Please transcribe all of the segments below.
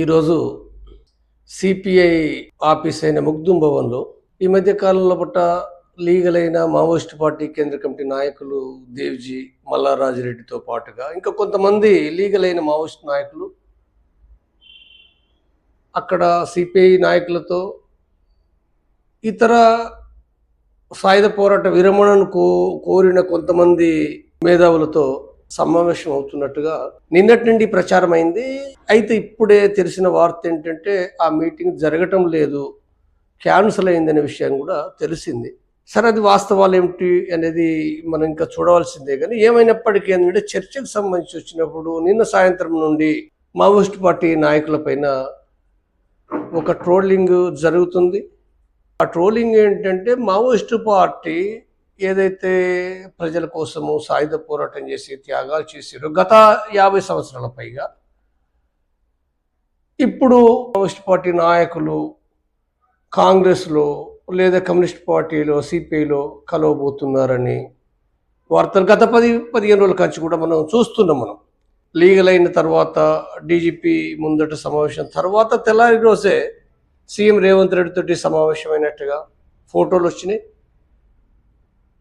ఈరోజు CPI office అయిన ముగ్దుం భవన్లో ఈ మధ్య కాలంలో పట్ట లీగల్ అయిన మావోయిస్ట్ పార్టీ కేంద్ర కమిటీ నాయకులు దేవ్జీ మల్లారాజిరెడ్డితో పాటుగా ఇంకా కొంతమంది లీగల్ అయిన మావోయిస్ట్ నాయకులు అక్కడ సిపిఐ నాయకులతో ఇతర సాయుధ పోరాట విరమణను కోరిన కొంతమంది మేధావులతో సమావేశం అవుతున్నట్టుగా నిన్నటి నుండి ప్రచారం అయింది. అయితే ఇప్పుడే తెలిసిన వార్త ఏంటంటే ఆ మీటింగ్ జరగటం లేదు, క్యాన్సిల్ అయిందనే విషయం కూడా తెలిసింది. సరే, అది వాస్తవాలు ఏమిటి అనేది మనం ఇంకా చూడవలసిందే. కానీ ఏమైనప్పటికీ ఏంటంటే చర్చకు సంబంధించి వచ్చినప్పుడు నిన్న సాయంత్రం నుండి మావోయిస్ట్ పార్టీ నాయకుల పైన ఒక ట్రోలింగ్ జరుగుతుంది. ఆ ట్రోలింగ్ ఏంటంటే మావోయిస్టు పార్టీ ఏదైతే ప్రజల కోసము సాయుధ పోరాటం చేసి త్యాగాలు చేసారో గత 50 సంవత్సరాల పైగా, ఇప్పుడు మావోయిస్ట్ పార్టీ నాయకులు కాంగ్రెస్లో లేదా కమ్యూనిస్ట్ పార్టీలో సిపిఐలో కలవబోతున్నారని వార్తలు గత 10-15 రోజుల నుంచి కూడా మనం చూస్తున్నాం. మనం లీగల్ అయిన తర్వాత డీజీపీ ముందట సమావేశం తర్వాత తెల్లారి రోజే సీఎం రేవంత్ రెడ్డి తోటి సమావేశమైనట్టుగా ఫోటోలు వచ్చినాయి.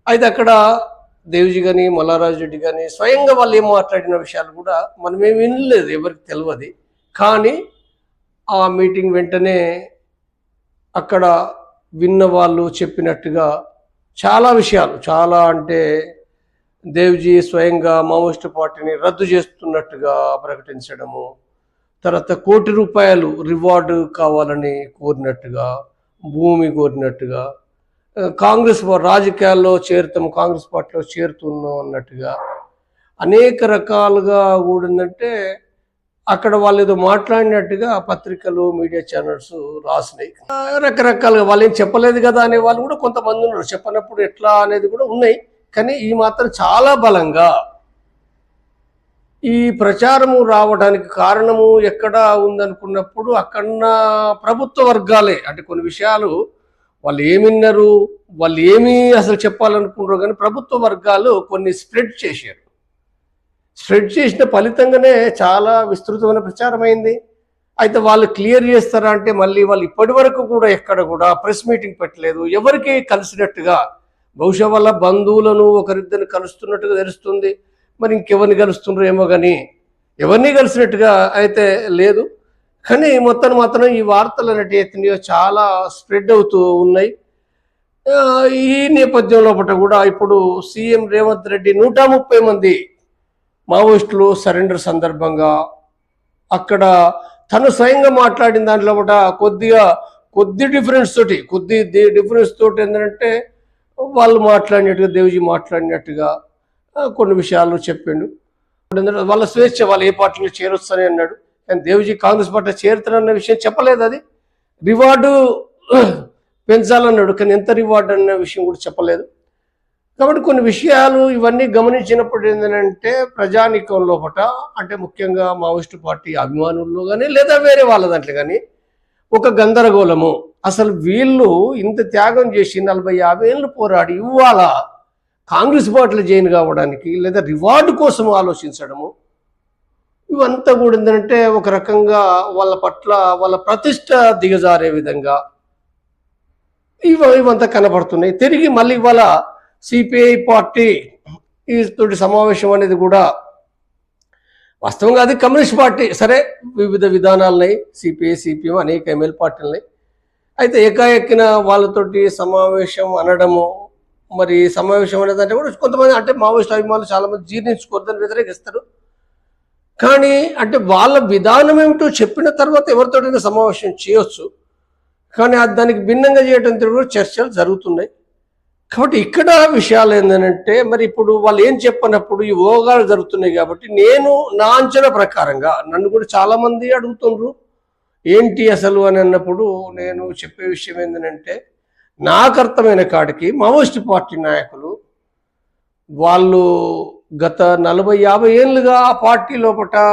అయితే అక్కడ దేవ్జీ కానీ మల్లారాజ్ రెడ్డి కానీ స్వయంగా వాళ్ళు ఏం మాట్లాడిన విషయాలు కూడా మనమేం వినలేదు, ఎవరికి తెలియదు. కానీ ఆ మీటింగ్ వెంటనే అక్కడ విన్న వాళ్ళు చెప్పినట్టుగా చాలా విషయాలు, చాలా అంటే దేవ్జీ స్వయంగా మావోయిస్టు పార్టీని రద్దు చేస్తున్నట్టుగా ప్రకటించడము, తర్వాత ₹1 కోటి రివార్డు కావాలని కోరినట్టుగా, భూమి కోరినట్టుగా, కాంగ్రెస్ రాజకీయాల్లో చేరుతాం, కాంగ్రెస్ పార్టీలో చేరుతున్నాం అన్నట్టుగా అనేక రకాలుగా కూడిందంటే అక్కడ వాళ్ళు ఏదో మాట్లాడినట్టుగా పత్రికలు మీడియా ఛానల్స్ రాసినాయి. రకరకాలుగా వాళ్ళు ఏం చెప్పలేదు కదా అనే వాళ్ళు కూడా కొంతమంది ఉన్నారు, చెప్పనప్పుడు ఎట్లా అనేది కూడా ఉన్నాయి. కానీ ఈ మాత్రం చాలా బలంగా ఈ ప్రచారము రావడానికి కారణము ఎక్కడ ఉందనుకున్నప్పుడు అక్కడ ప్రభుత్వ వర్గాలే, అంటే కొన్ని విషయాలు వాళ్ళు ఏమిన్నారు, వాళ్ళు ఏమి అసలు చెప్పాలనుకున్నారు కానీ ప్రభుత్వ వర్గాలు కొన్ని స్ప్రెడ్ చేశారు. స్ప్రెడ్ చేసిన ఫలితంగానే చాలా విస్తృతమైన ప్రచారం అయింది. అయితే వాళ్ళు క్లియర్ చేస్తారా అంటే మళ్ళీ వాళ్ళు ఇప్పటి వరకు కూడా ఎక్కడ కూడా ప్రెస్ మీటింగ్ పెట్టలేదు, ఎవరికి కలిసినట్టుగా. బహుశా వాళ్ళ బంధువులను ఒకరిద్దరిని కలుస్తున్నట్టుగా తెలుస్తుంది, మరి ఇంకెవరిని కలుస్తుండ్రో ఏమో, కానీ ఎవరిని కలిసినట్టుగా అయితే లేదు. కానీ మొత్తం మాత్రం ఈ వార్తలు అనేటివి చాలా స్ప్రెడ్ అవుతూ ఉన్నాయి. ఈ నేపథ్యంలో కూడా ఇప్పుడు సీఎం రేవంత్ రెడ్డి 130 మంది మావోయిస్టులు సరెండర్ సందర్భంగా అక్కడ తను స్వయంగా మాట్లాడిన దాంట్లో కొద్ది డిఫరెన్స్ తోటి ఏంటంటే వాళ్ళు మాట్లాడినట్టుగా, దేవ్జీ మాట్లాడినట్టుగా కొన్ని విషయాలు చెప్పిండు. వాళ్ళ స్వేచ్ఛ, వాళ్ళు ఏ పార్టీలో చేరొచ్చని అన్నాడు. కానీ దేవ్జీ కాంగ్రెస్ పార్టీ చేరుతారన్న విషయం చెప్పలేదు. అది రివార్డు పెంచాలన్నాడు, కానీ ఎంత రివార్డు అన్న విషయం కూడా చెప్పలేదు. కాబట్టి కొన్ని విషయాలు ఇవన్నీ గమనించినప్పుడు ఏంటంటే ప్రజానీకం లోపట, అంటే ముఖ్యంగా మావోయిస్టు పార్టీ అభిమానుల్లో కానీ లేదా వేరే వాళ్ళ దాంట్లో కానీ ఒక గందరగోళము. అసలు వీళ్ళు ఇంత త్యాగం చేసి 40-50 ఏళ్ళు పోరాడి ఇవాళ కాంగ్రెస్ పార్టీలో జాయిన్ కావడానికి లేదా రివార్డు కోసం ఆలోచించడము, ఇవంతా కూడా ఏంటంటే ఒక రకంగా వాళ్ళ పట్ల వాళ్ళ ప్రతిష్ట దిగజారే విధంగా ఇవంతా కనబడుతున్నాయి. తిరిగి మళ్ళీ ఇవాళ సిపిఐ పార్టీ తోటి సమావేశం అనేది కూడా వాస్తవంగా అది కమ్యూనిస్ట్ పార్టీ. సరే, వివిధ విధానాలున్నాయి, సిపిఐ సిపిఎం అనేక ఎంఎల్ పార్టీలున్నాయి. అయితే ఏకాఎక్కిన వాళ్ళతోటి సమావేశం అనడము, మరి సమావేశం అనేది అంటే కూడా కొంతమంది అంటే మావోయిస్ట్ అభిమానులు చాలామంది జీర్ణించుకోవద్దని వ్యతిరేకిస్తారు. కానీ అంటే వాళ్ళ విధానం ఏమిటో చెప్పిన తర్వాత ఎవరితోటైనా సమావేశం చేయొచ్చు, కానీ దానికి భిన్నంగా చేయడం కూడా చర్చలు జరుగుతున్నాయి. కాబట్టి ఇక్కడ విషయాలు ఏంటంటే మరి ఇప్పుడు వాళ్ళు ఏం చెప్పనప్పుడు ఈ ఓగాలు జరుగుతున్నాయి. కాబట్టి నేను నా అంచనా ప్రకారంగా నన్ను కూడా చాలామంది అడుగుతుండ్రు ఏంటి అసలు అని అన్నప్పుడు నేను చెప్పే విషయం ఏంటంటే నాకు అర్థమైన కాడికి మావోయిస్ట్ పార్టీ నాయకులు వాళ్ళు గత 40-50 ఏళ్ళుగా ఆ పార్టీ లోపల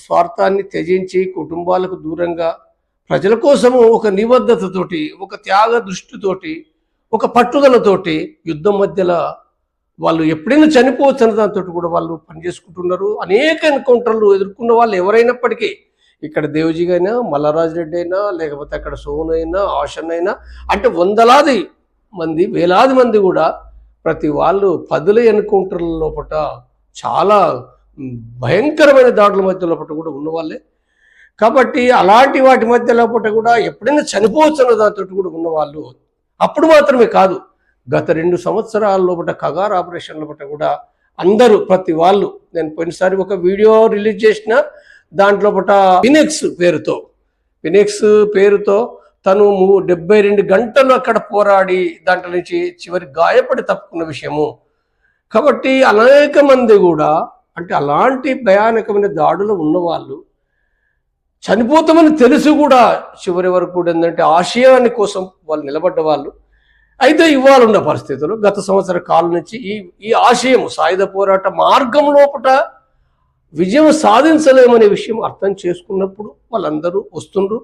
స్వార్థాన్ని త్యజించి కుటుంబాలకు దూరంగా ప్రజల కోసము ఒక నిబద్ధతతోటి, ఒక త్యాగ దృష్టితోటి, ఒక పట్టుదలతోటి యుద్ధం మధ్యలో వాళ్ళు ఎప్పుడైనా చనిపోవచ్చన్న దాంతో కూడా వాళ్ళు పనిచేసుకుంటున్నారు. అనేక ఎన్కౌంటర్లు ఎదుర్కొన్న వాళ్ళు ఎవరైనప్పటికీ ఇక్కడ దేవజీ అయినా మల్లారాజ్ రెడ్డి అయినా లేకపోతే అక్కడ సోను అయినా ఆషన్ అయినా అంటే వందలాది మంది వేలాది మంది కూడా ప్రతి వాళ్ళు పదుల ఎన్కౌంటర్ల లోపల చాలా భయంకరమైన దాడుల మధ్య లోపల కూడా ఉన్నవాళ్ళే. కాబట్టి అలాంటి వాటి మధ్య లోపల కూడా ఎప్పుడైనా చనిపోవచ్చున్న దాంతో కూడా ఉన్నవాళ్ళు. అప్పుడు మాత్రమే కాదు, గత 2 సంవత్సరాల లోపల కగార్ ఆపరేషన్ లోపల కూడా అందరూ ప్రతి వాళ్ళు, నేను పోయినసారి ఒక వీడియో రిలీజ్ చేసిన దాంట్లో ఫినిక్స్ పేరుతో తను 72 గంటలు అక్కడ పోరాడి దాంట్లో నుంచి చివరి గాయపడి తప్పుకున్న విషయము. కాబట్టి అనేక మంది కూడా అంటే అలాంటి భయానకమైన దాడులు ఉన్నవాళ్ళు చనిపోతామని తెలుసు కూడా చివరి వరకు కూడా ఏంటంటే ఆశయాన్ని కోసం వాళ్ళు నిలబడ్డ వాళ్ళు. అయితే ఇవాళ ఉన్న పరిస్థితులు గత సంవత్సర కాలం నుంచి ఈ ఆశయం సాయుధ పోరాట మార్గం లోపల విజయం సాధించలేమనే విషయం అర్థం చేసుకున్నప్పుడు వాళ్ళందరూ వస్తుండ్రు.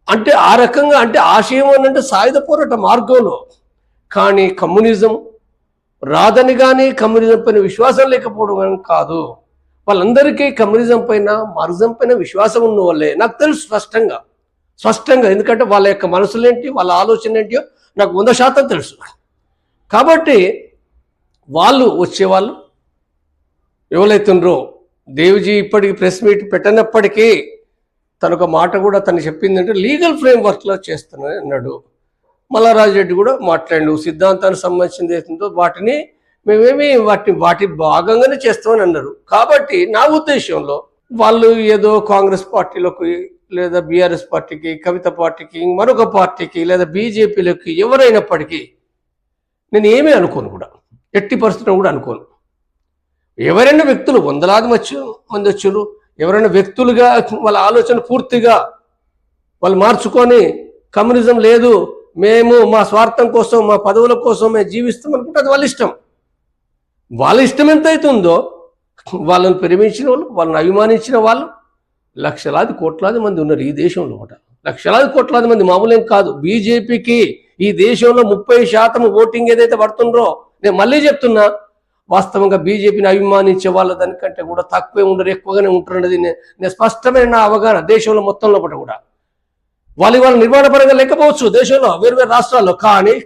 అంటే ఆ రకంగా అంటే ఆశయం అని అంటే సాయుధ పోరాట మార్గంలో, కానీ కమ్యూనిజం రాదని కానీ కమ్యూనిజం పైన విశ్వాసం లేకపోవడం కాదు. వాళ్ళందరికీ కమ్యూనిజం పైన మార్క్సిజం పైన విశ్వాసం ఉన్న వాళ్ళే నాకు తెలుసు స్పష్టంగా. ఎందుకంటే వాళ్ళ యొక్క మనసులేంటి, వాళ్ళ ఆలోచన ఏంటియో నాకు 100% తెలుసు. కాబట్టి వాళ్ళు వచ్చేవాళ్ళు ఎవరైతుండ్రో, దేవ్జీ ఇప్పటికి ప్రెస్ మీట్ పెట్టనప్పటికీ తనొక మాట కూడా తను చెప్పిందంటే లీగల్ ఫ్రేమ్వర్క్లో చేస్తున్నాను అన్నాడు. మల్లారాజ్ రెడ్డి కూడా మాట్లాడు, సిద్ధాంతానికి సంబంధించింది ఏదో వాటిని మేమేమి వాటి భాగంగానే చేస్తామని అన్నారు. కాబట్టి నా ఉద్దేశంలో వాళ్ళు ఏదో కాంగ్రెస్ పార్టీలోకి లేదా బీఆర్ఎస్ పార్టీకి, కవిత పార్టీకి, మరొక పార్టీకి లేదా బీజేపీలోకి ఎవరైనప్పటికీ నేను ఏమీ అనుకోను కూడా, ఎట్టి పరిస్థితుల్లో కూడా అనుకోను. ఎవరైనా వ్యక్తులు వందలాది మంది వచ్చారు, ఎవరైనా వ్యక్తులుగా వాళ్ళ ఆలోచన పూర్తిగా వాళ్ళు మార్చుకొని కమ్యూనిజం లేదు, మేము మా స్వార్థం కోసం మా పదవుల కోసం మేము జీవిస్తాం అనుకుంటే అది వాళ్ళ ఇష్టం ఎంత అవుతుందో, వాళ్ళని ప్రేమించిన వాళ్ళు, వాళ్ళని అభిమానించిన వాళ్ళు లక్షలాది కోట్లాది మంది ఉన్నారు ఈ దేశంలో. లక్షలాది కోట్లాది మంది మామూలేం కాదు. బీజేపీకి ఈ దేశంలో 30% ఓటింగ్ ఏదైతే పడుతుండ్రో, నేను మళ్ళీ చెప్తున్నా, వాస్తవంగా బీజేపీని అభిమానించే వాళ్ళ దానికంటే కూడా తక్కువే ఉండరు, ఎక్కువగానే ఉంటున్నది నేను స్పష్టమైన నా అవగాహన. దేశంలో మొత్తం లోపల కూడా వాళ్ళ నిర్మాణపరంగా లేకపోవచ్చు దేశంలో వేరు రాష్ట్రాల్లో, కానీ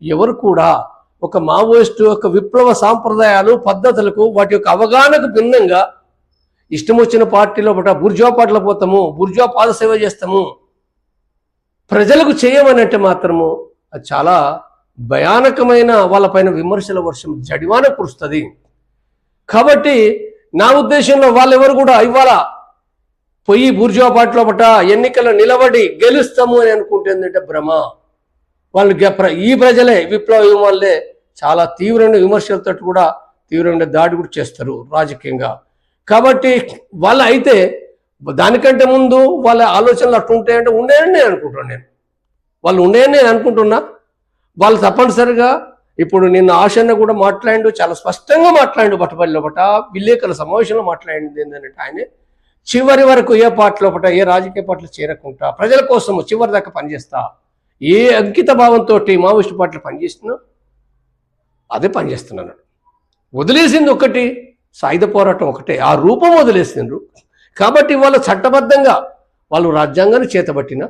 ఎవరు కూడా ఒక మావోయిస్టు యొక్క విప్లవ సాంప్రదాయాలు పద్ధతులకు వాటి యొక్క అవగాహనకు భిన్నంగా ఇష్టం వచ్చిన పార్టీలో బుర్జువా పాటలు పోతాము, బుర్జువా పాదసేవ చేస్తాము, ప్రజలకు చేయమని అంటే మాత్రము అది చాలా భయానకమైన వాళ్ళపైన విమర్శల వర్షం జడివాన కురుస్తుంది. కాబట్టి నా ఉద్దేశంలో వాళ్ళెవరు కూడా ఇవాళ పోయి బుర్జువా పార్టీలో ఎన్నికల్లో నిలబడి గెలుస్తాము అని అనుకుంటే ఏంటంటే భ్రమ. వాళ్ళు ఈ ప్రజలే విప్లవ వాళ్ళే చాలా తీవ్రమైన విమర్శలతో కూడా తీవ్రమైన దాడి కూడా చేస్తారు రాజకీయంగా. కాబట్టి వాళ్ళు అయితే దానికంటే ముందు వాళ్ళ ఆలోచనలు అట్టు ఉంటాయంటే ఉండేయని నేను అనుకుంటున్నాను. వాళ్ళు ఉండేయని నేను అనుకుంటున్నా. వాళ్ళు తప్పనిసరిగా ఇప్పుడు నిన్న ఆశన్న కూడా మాట్లాడు, చాలా స్పష్టంగా మాట్లాడు. బట్టపల్లి లోపట విలేకరుల సమావేశంలో మాట్లాడింది ఏంటంటే ఆయన చివరి వరకు ఏ పార్టీలో ఏ రాజకీయ పార్టీలో చేరకుండా ప్రజల కోసం చివరి దాకా పనిచేస్తా, ఏ అంకిత భావంతో మావోయిస్టు పార్టీలు పనిచేస్తున్నా అదే పనిచేస్తున్నాను. వదిలేసింది ఒకటి సాయుధ పోరాటం ఒకటే, ఆ రూపం వదిలేసిండ్రు. కాబట్టి వాళ్ళు చట్టబద్ధంగా వాళ్ళు రాజ్యాంగాన్ని చేతబట్టిన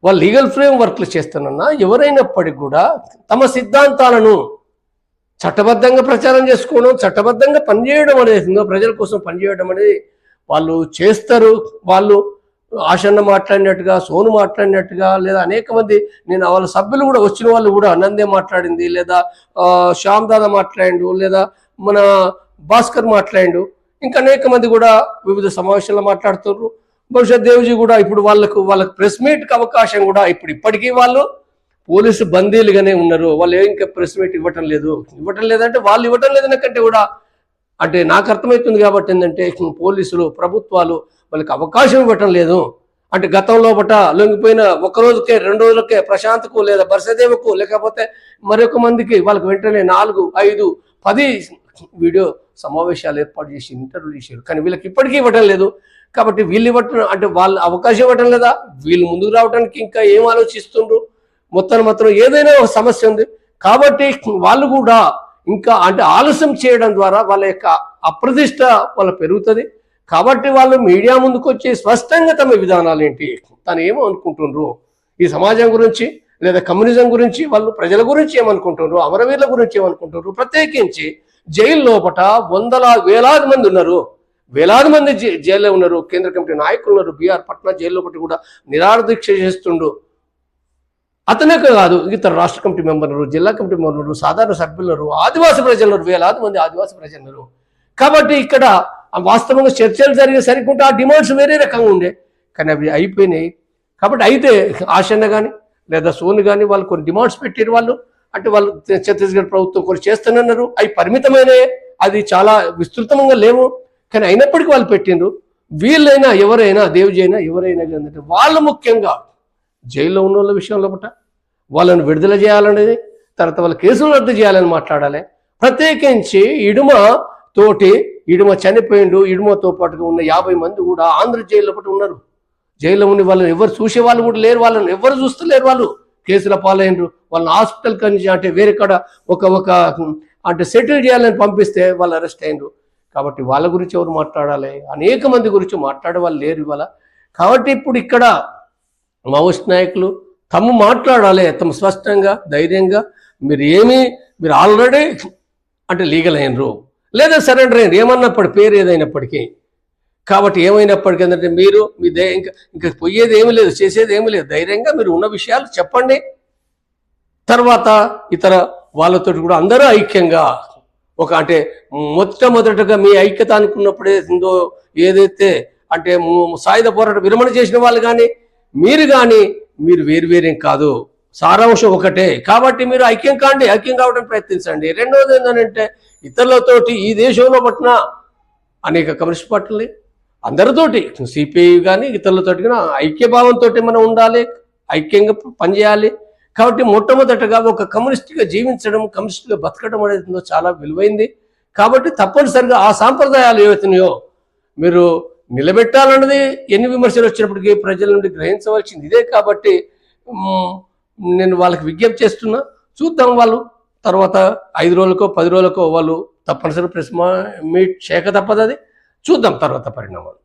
వాళ్ళు లీగల్ ఫ్రేమ్ వర్క్లు చేస్తున్నా ఎవరైనప్పటికీ కూడా తమ సిద్ధాంతాలను చట్టబద్ధంగా ప్రచారం చేసుకోవడం, చట్టబద్ధంగా పనిచేయడం అనేది, ప్రజల కోసం పనిచేయడం అనేది వాళ్ళు చేస్తారు. వాళ్ళు ఆశన్న మాట్లాడినట్టుగా, సోను మాట్లాడినట్టుగా, లేదా అనేక మంది నేను వాళ్ళ సభ్యులు కూడా వచ్చిన వాళ్ళు కూడా నందే మాట్లాడింది, లేదా శ్యామ్ దాదా మాట్లాడిండు, లేదా మన భాస్కర్ మాట్లాడిండు, ఇంకా అనేక మంది కూడా వివిధ సమావేశాల్లో మాట్లాడుతున్నారు. బహుశా దేవ్జీ కూడా ఇప్పుడు వాళ్ళకు ప్రెస్ మీట్కి అవకాశం కూడా ఇప్పటికీ వాళ్ళు పోలీసు బందీలుగానే ఉన్నారు. వాళ్ళు ఇంకా ప్రెస్ మీట్ ఇవ్వటం లేదంటే వాళ్ళు ఇవ్వటం లేదనకంటే కూడా అంటే నాకు అర్థమవుతుంది. కాబట్టి ఏంటంటే పోలీసులు ప్రభుత్వాలు వాళ్ళకి అవకాశం ఇవ్వటం లేదు. అంటే గతంలో లొంగిపోయిన 1 రోజుకే 2 రోజులకే ప్రశాంత్కు లేదా బర్సదేవకు లేకపోతే మరొక మందికి వాళ్ళకి వెంటనే 4, 5, 10 వీడియో సమావేశాలు ఏర్పాటు చేసి ఇంటర్వ్యూలు చేశారు. కానీ వీళ్ళకి ఇప్పటికీ ఇవ్వటం లేదు. కాబట్టి వీళ్ళు ఇవ్వటం అంటే వాళ్ళు అవకాశం ఇవ్వటం లేదా, వీళ్ళు ముందుకు రావడానికి ఇంకా ఏం ఆలోచిస్తుండ్రు, మొత్తం ఏదైనా ఒక సమస్య ఉంది. కాబట్టి వాళ్ళు కూడా ఇంకా అంటే ఆలస్యం చేయడం ద్వారా వాళ్ళ యొక్క అప్రతిష్ట వాళ్ళ పెరుగుతుంది. కాబట్టి వాళ్ళు మీడియా ముందుకు వచ్చి స్పష్టంగా తమ విధానాలు ఏంటి, తను ఏమో అనుకుంటుండ్రు ఈ సమాజం గురించి లేదా కమ్యూనిజం గురించి, వాళ్ళు ప్రజల గురించి ఏమనుకుంటున్నారు, అమరవీరుల గురించి ఏమనుకుంటున్నారు. ప్రత్యేకించి జైలు లోపల వేలాది మంది ఉన్నారు, వేలాది మంది జైల్లో ఉన్నారు. కేంద్ర కమిటీ నాయకులు ఉన్నారు. బీఆర్ పట్నా జైలు లోపల కూడా నిరాదీక్ష చేస్తుండు. అతనే కాదు, ఇతర రాష్ట్ర కమిటీ మెంబర్లు, జిల్లా కమిటీ మెంబర్లు, సాధారణ సభ్యులు, ఆదివాసీ ప్రజలు, వేలాది మంది ఆదివాసీ ప్రజలు. కాబట్టి ఇక్కడ వాస్తవంగా చర్చలు జరిగే సరికుంటే ఆ డిమాండ్స్ వేరే రకంగా ఉండే, కానీ అవి అయిపోయినాయి. కాబట్టి అయితే ఆశన్న కానీ లేదా సోని కానీ వాళ్ళు కొన్ని డిమాండ్స్ పెట్టారు. వాళ్ళు అంటే వాళ్ళు ఛత్తీస్గఢ్ ప్రభుత్వం కొన్ని చేస్తున్నారు, అవి పరిమితమైనవి, అది చాలా విస్తృతంగా లేవు. కానీ అయినప్పటికీ వాళ్ళు పెట్టిండ్రు. వీళ్ళైనా ఎవరైనా దేవ్జీ అయినా ఎవరైనా ఏంటంటే వాళ్ళు ముఖ్యంగా జైల్లో ఉన్న వాళ్ళ విషయంలో ఒకట వాళ్ళని విడుదల చేయాలనేది, తర్వాత వాళ్ళ కేసులు రద్దు చేయాలని మాట్లాడాలి. ప్రత్యేకించి ఇడుమ చనిపోయిండు, ఇడుమతో పాటుగా ఉన్న 50 మంది కూడా ఆంధ్ర జైల్లో ఒకటి ఉన్నారు. జైల్లో ఉండి వాళ్ళని ఎవరు చూసే వాళ్ళు కూడా లేరు, వాళ్ళని ఎవరు చూస్తలేరు. వాళ్ళు కేసుల పాలైనరు. వాళ్ళని హాస్పిటల్ నుంచి అంటే వేరే కాడ ఒక అంటే సెటిల్ చేయాలని పంపిస్తే వాళ్ళు అరెస్ట్ అయినరు. కాబట్టి వాళ్ళ గురించి ఎవరు మాట్లాడాలి? అనేక మంది గురించి మాట్లాడే వాళ్ళు లేరు ఇవాళ. కాబట్టి ఇప్పుడు ఇక్కడ మావోయిస్ట్ నాయకులు తమ మాట్లాడాలి, తమ స్పష్టంగా ధైర్యంగా. మీరు ఆల్రెడీ అంటే లీగల్ అయినరు లేదా సరెండర్ అయినరు, ఏమన్నప్పటి పేరు ఏదైనప్పటికీ. కాబట్టి ఏమైనప్పటికీ ఏంటంటే మీరు ఇంకా పోయేది ఏమీ లేదు, చేసేది ఏమీ లేదు. ధైర్యంగా మీరు ఉన్న విషయాలు చెప్పండి. తర్వాత ఇతర వాళ్ళతో కూడా అందరూ ఐక్యంగా అంటే మొట్టమొదటగా మీ ఐక్యత అనుకున్నప్పుడే ఏదైతే అంటే సాయుధ పోరాట విరమణ చేసిన వాళ్ళు కానీ మీరు వేరువేరేం కాదు, సారాంశం ఒకటే. కాబట్టి మీరు ఐక్యం కావడానికి ప్రయత్నించండి. రెండవది ఏంటంటే ఇతరులతోటి ఈ దేశంలో పట్టిన అనేక కమ్యూనిస్ట్ పార్టీలు అందరితోటి సిపిఐ కానీ ఇతరులతోటి కానీ ఐక్యభావంతో మనం ఉండాలి, ఐక్యంగా పనిచేయాలి. కాబట్టి మొట్టమొదటగా ఒక కమ్యూనిస్ట్గా జీవించడం, కమ్యూనిస్ట్గా బతకడం అనేది చాలా విలువైంది. కాబట్టి తప్పనిసరిగా ఆ సాంప్రదాయాలు ఏవైతున్నాయో మీరు నిలబెట్టాలన్నది ఎన్ని విమర్శలు వచ్చినప్పటికీ ప్రజల నుండి గ్రహించవలసింది ఇదే. కాబట్టి నేను వాళ్ళకి విజ్ఞప్తి చేస్తున్నా. చూద్దాం, వాళ్ళు తర్వాత 5 రోజులకో 10 రోజులకో వాళ్ళు తప్పనిసరి ప్రెస్ మీట్ చేయక తప్పదు. అది చూద్దాం తర్వాత పరిణామాలు.